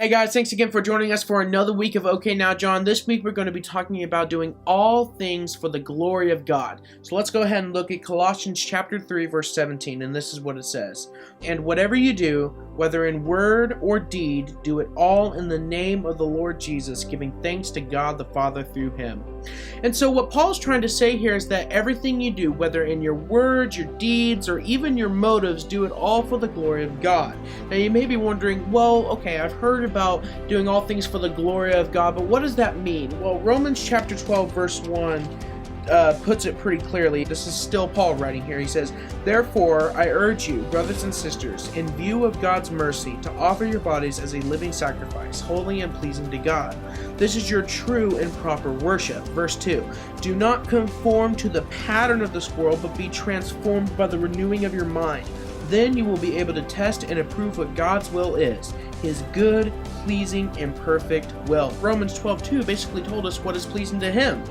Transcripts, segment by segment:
Hey guys, thanks again for joining us for another week of Okay Now John. This week we're going to be talking about doing all things for the glory of God. So let's go ahead and look at Colossians chapter 3 verse 17, and this is what it says. And whatever you do, whether in word or deed, do it all in the name of the Lord Jesus, giving thanks to God the Father through him. And so what Paul's trying to say here is that everything you do, whether in your words, your deeds, or even your motives, do it all for the glory of God. Now you may be wondering, well, okay, I've heard about doing all things for the glory of God, but what does that mean? Well, Romans chapter 12 verse 1 puts it pretty clearly. This is still Paul writing here. He says, "Therefore I urge you, brothers and sisters, in view of God's mercy, to offer your bodies as a living sacrifice, holy and pleasing to God. This is your true and proper worship." Verse 2, "Do not conform to the pattern of this world, but be transformed by the renewing of your mind. Then you will be able to test and approve what God's will is, his good, pleasing, and perfect will." Romans 12:2 basically told us what is pleasing to him,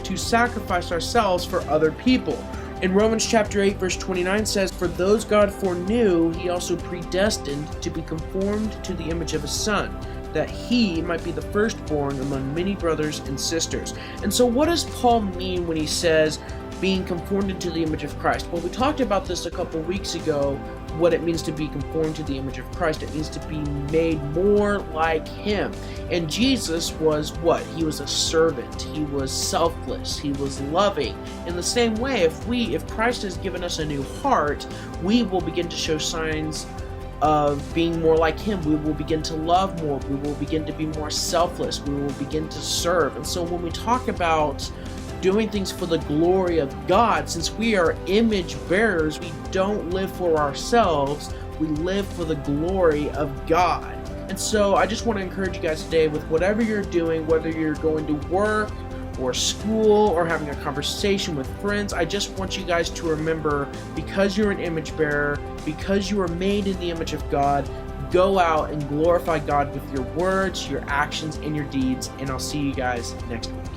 to sacrifice ourselves for other people. In Romans chapter 8 verse 29 says, "For those God foreknew, he also predestined to be conformed to the image of his Son, that he might be the firstborn among many brothers and sisters." And so what does Paul mean when he says being conformed into the image of Christ? Well, we talked about this a couple weeks ago, what it means to be conformed to the image of Christ. It means to be made more like him. And Jesus was what? He was a servant. He was selfless. He was loving. In the same way, if Christ has given us a new heart, we will begin to show signs of being more like him. We will begin to love more. We will begin to be more selfless. We will begin to serve. And so when we talk about doing things for the glory of God, since we are image bearers, we don't live for ourselves, we live for the glory of God. And so I just want to encourage you guys today, with whatever you're doing, whether you're going to work or school or having a conversation with friends, I just want you guys to remember, because you're an image bearer, because you are made in the image of God, go out and glorify God with your words, your actions, and your deeds. And I'll see you guys next week.